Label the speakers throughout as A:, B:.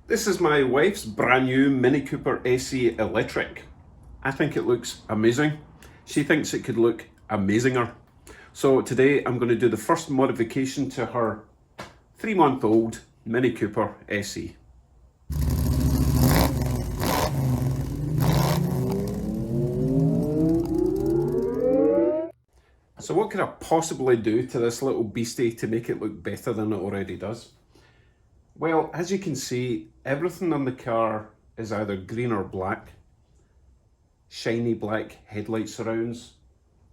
A: This is my wife's brand new Mini Cooper SE Electric. I think it looks amazing. She thinks it could look amazinger. So today I'm going to do the first modification to her 3-month-old Mini Cooper SE. So what could I possibly do to this little beastie to make it look better than it already does? Well, as you can see, everything on the car is either green or black. Shiny black headlight surrounds,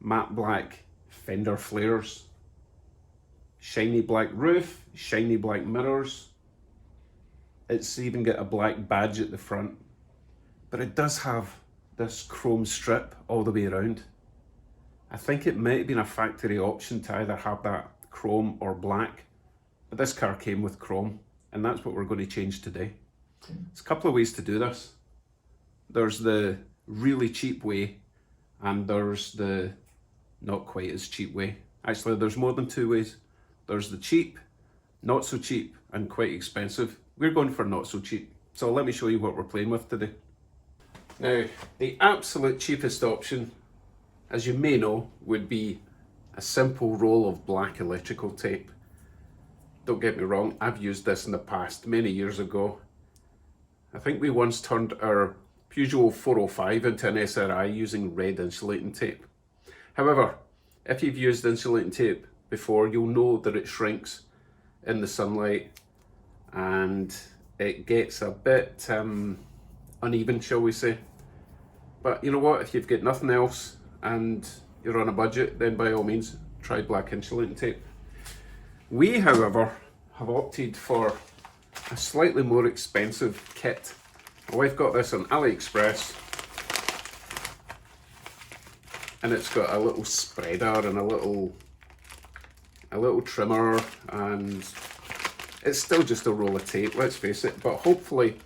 A: matte black fender flares, shiny black roof, shiny black mirrors. It's even got a black badge at the front, but it does have this chrome strip all the way around. I think it might have been a factory option to either have that chrome or black, but this car came with chrome, and that's what we're going to change today. There's a couple of ways to do this. There's the really cheap way, and there's the not quite as cheap way. Actually, there's more than two ways. There's the cheap, not so cheap, and quite expensive. We're going for not so cheap. So let me show you what we're playing with today. Now, the absolute cheapest option, as you may know, would be a simple roll of black electrical tape. Don't get me wrong, I've used this in the past, many years ago. I think we once turned our Peugeot 405 into an SRI using red insulating tape. However, if you've used insulating tape before, you'll know that it shrinks in the sunlight and it gets a bit uneven, shall we say. But you know what, if you've got nothing else and you're on a budget, then by all means try black insulating tape. We, however, have opted for a slightly more expensive kit. My wife got this on AliExpress, and it's got a little spreader and a little trimmer, and it's still just a roll of tape, let's face it, but hopefully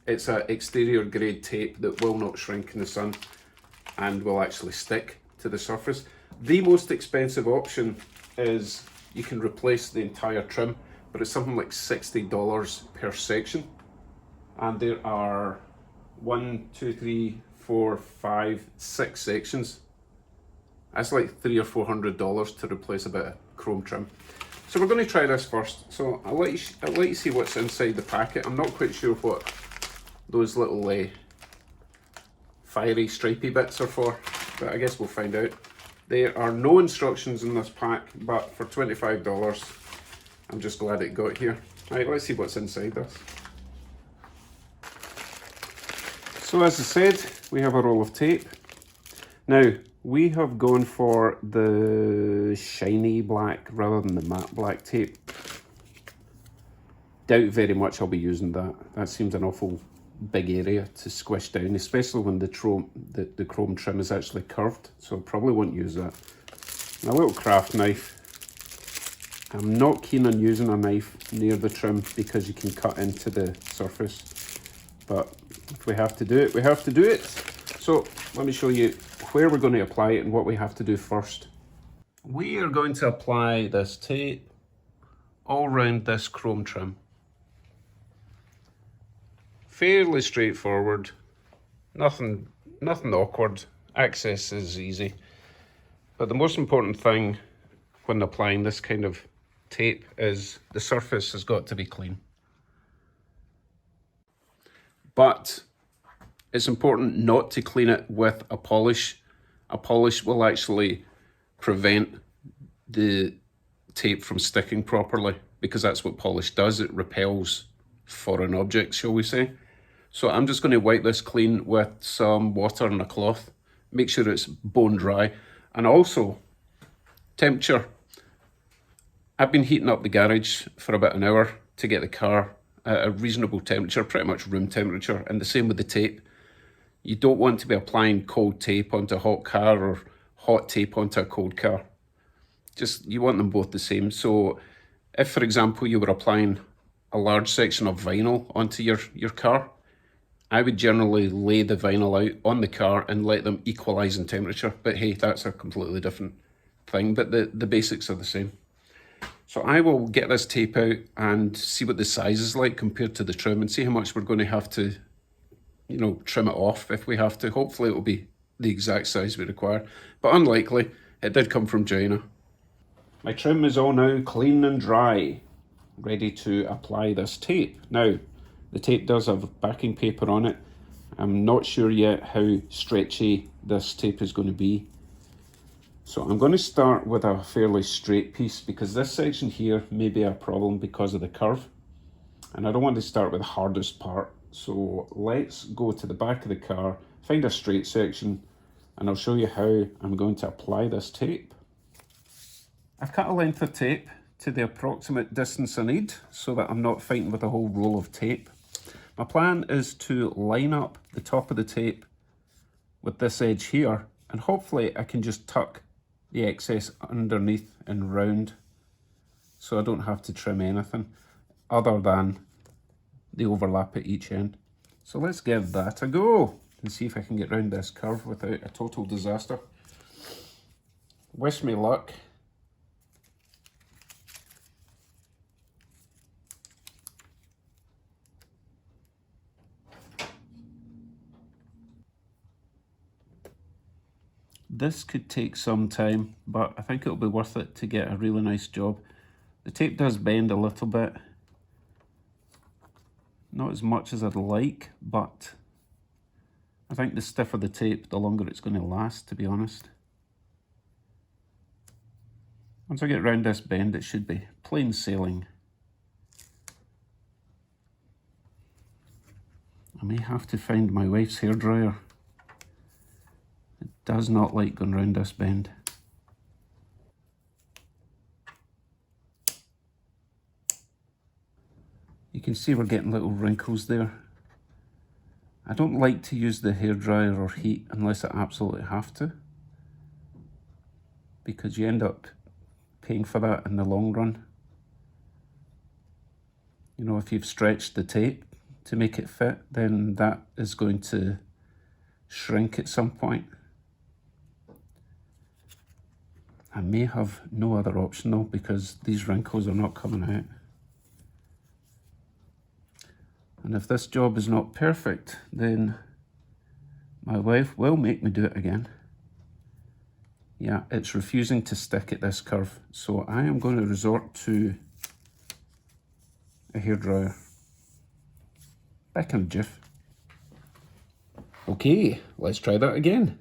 A: it's an exterior grade tape that will not shrink in the sun and will actually stick to the surface. The most expensive option is you can replace the entire trim, but it's something like $60 per section. And there are 1, 2, 3, 4, 5, 6 sections. That's like $300 or $400 to replace a bit of chrome trim. So we're going to try this first. So I'll let you see what's inside the packet. I'm not quite sure what those little fiery stripy bits are for, but I guess we'll find out. There are no instructions in this pack, but for $25, I'm just glad it got here. Right, let's see what's inside this. So as I said, we have a roll of tape. Now, we have gone for the shiny black rather than the matte black tape. Doubt very much I'll be using that. That seems an awful big area to squish down, especially when the chrome trim is actually curved, so I probably won't use that. And a little craft knife. I'm not keen on using a knife near the trim because you can cut into the surface, but if we have to do it, we have to do it. So let me show you where we're going to apply it and what we have to do first. We are going to apply this tape all around this chrome trim. Fairly straightforward, nothing awkward, access is easy. But the most important thing when applying this kind of tape is the surface has got to be clean. But it's important not to clean it with a polish. A polish will actually prevent the tape from sticking properly, because that's what polish does, it repels foreign objects, shall we say. So I'm just going to wipe this clean with some water and a cloth. Make sure it's bone dry. And also, temperature. I've been heating up the garage for about an hour to get the car at a reasonable temperature, pretty much room temperature, and the same with the tape. You don't want to be applying cold tape onto a hot car or hot tape onto a cold car. You want them both the same. So if, for example, you were applying a large section of vinyl onto your car, I would generally lay the vinyl out on the car and let them equalize in temperature. But hey, that's a completely different thing, but the basics are the same. So I will get this tape out and see what the size is like compared to the trim and see how much we're going to have to, you know, trim it off if we have to. Hopefully it will be the exact size we require, but unlikely. It did come from China. My trim is all now clean and dry, ready to apply this tape. Now, the tape does have backing paper on it. I'm not sure yet how stretchy this tape is going to be. So I'm going to start with a fairly straight piece because this section here may be a problem because of the curve. And I don't want to start with the hardest part. So let's go to the back of the car, find a straight section, and I'll show you how I'm going to apply this tape. I've cut a length of tape to the approximate distance I need so that I'm not fighting with a whole roll of tape. My plan is to line up the top of the tape with this edge here, and hopefully I can just tuck the excess underneath and round so I don't have to trim anything other than the overlap at each end. So let's give that a go and see if I can get round this curve without a total disaster. Wish me luck. This could take some time, but I think it'll be worth it to get a really nice job. The tape does bend a little bit. Not as much as I'd like, but I think the stiffer the tape, the longer it's going to last, to be honest. Once I get round this bend, it should be plain sailing. I may have to find my wife's hairdryer. It does not like going round this bend. You can see we're getting little wrinkles there. I don't like to use the hairdryer or heat unless I absolutely have to, because you end up paying for that in the long run. You know, if you've stretched the tape to make it fit, then that is going to shrink at some point. I may have no other option though, because these wrinkles are not coming out. And if this job is not perfect, then my wife will make me do it again. Yeah, it's refusing to stick at this curve, so I am going to resort to a hairdryer. Back in a jiff. Okay, let's try that again.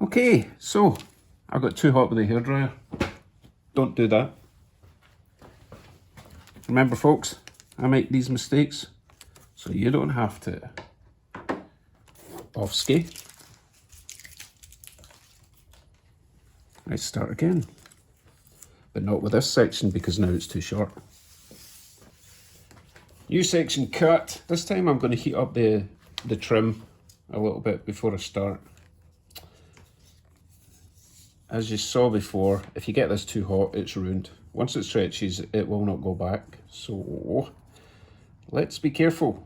A: Okay, so I got too hot with the hairdryer. Don't do that. Remember folks, I make these mistakes, so you don't have to. Off-ski. Let's start again. But not with this section because now it's too short. New section cut. This time I'm going to heat up the trim a little bit before I start. As you saw before, if you get this too hot, it's ruined. Once it stretches, it will not go back. So let's be careful.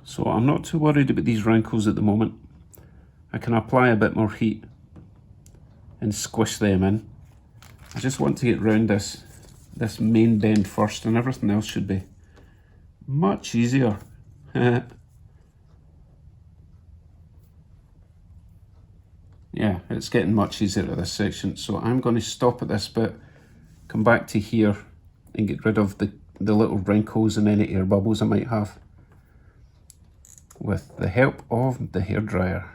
A: So I'm not too worried about these wrinkles at the moment. I can apply a bit more heat and squish them in. I just want to get round this this main bend first, and everything else should be much easier. Yeah, it's getting much easier at this section. So I'm going to stop at this bit, come back to here and get rid of the little wrinkles and any air bubbles I might have with the help of the hairdryer.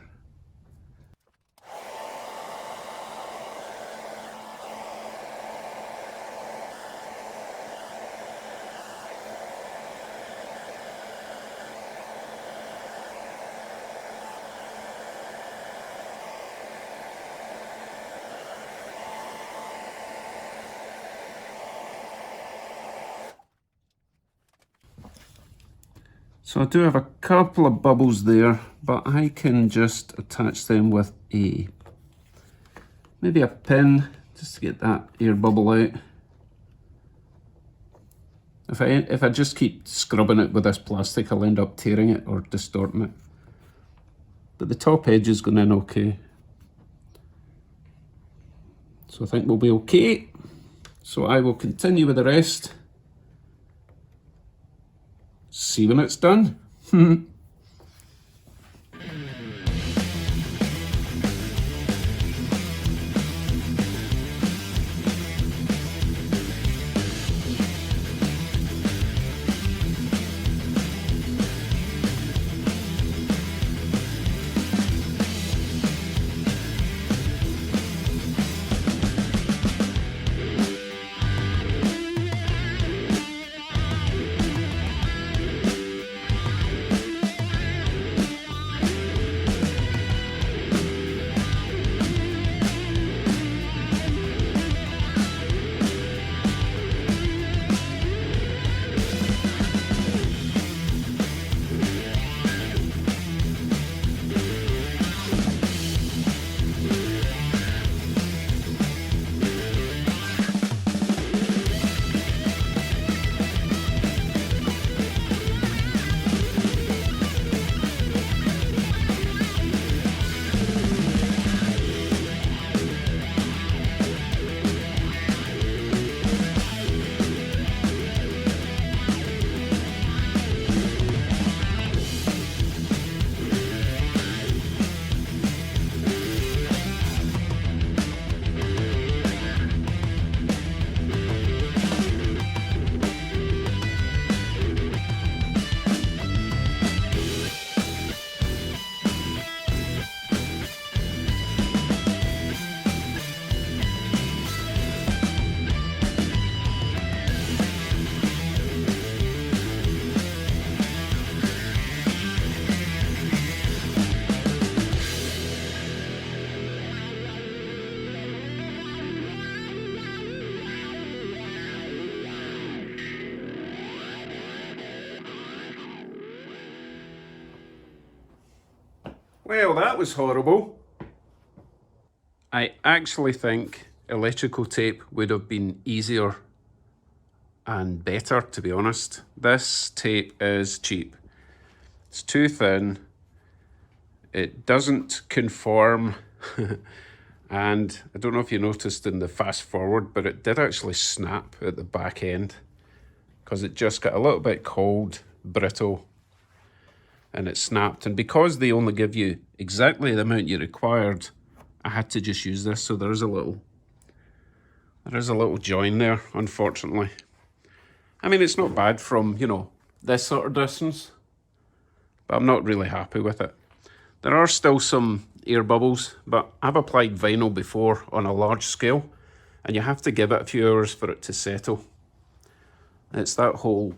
A: So I do have a couple of bubbles there, but I can just attach them with maybe a pin just to get that air bubble out. If I just keep scrubbing it with this plastic, I'll end up tearing it or distorting it. But the top edge is going in okay. So I think we'll be okay. So I will continue with the rest. See when it's done. Well, that was horrible. I actually think electrical tape would have been easier and better, to be honest. This tape is cheap. It's too thin. It doesn't conform. And I don't know if you noticed in the fast forward, but it did actually snap at the back end because it just got a little bit cold, brittle, and it snapped. And because they only give you exactly the amount you required, I had to just use this. So there is a little join there, unfortunately. I mean, it's not bad from, you know, this sort of distance, but I'm not really happy with it. There are still some air bubbles, but I've applied vinyl before on a large scale, and you have to give it a few hours for it to settle. It's that whole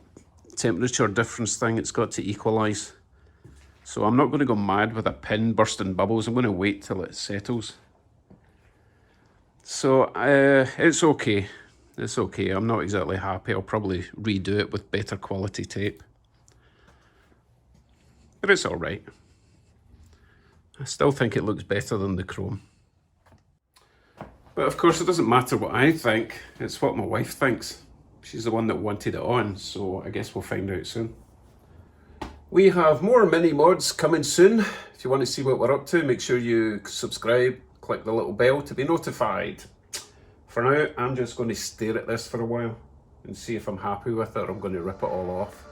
A: temperature difference thing, it's got to equalize. So I'm not going to go mad with a pin bursting bubbles. I'm going to wait till it settles. So it's okay. It's okay. I'm not exactly happy. I'll probably redo it with better quality tape. But it's all right. I still think it looks better than the chrome. But of course it doesn't matter what I think. It's what my wife thinks. She's the one that wanted it on, so I guess we'll find out soon. We have more mini mods coming soon. If you want to see what we're up to, make sure you subscribe, click the little bell to be notified. For now, I'm just going to stare at this for a while. and see if I'm happy with it or I'm going to rip it all off.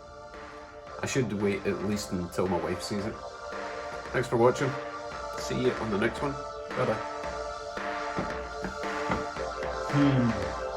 A: I should wait at least until my wife sees it. Thanks for watching. See you on the next one. Bye bye.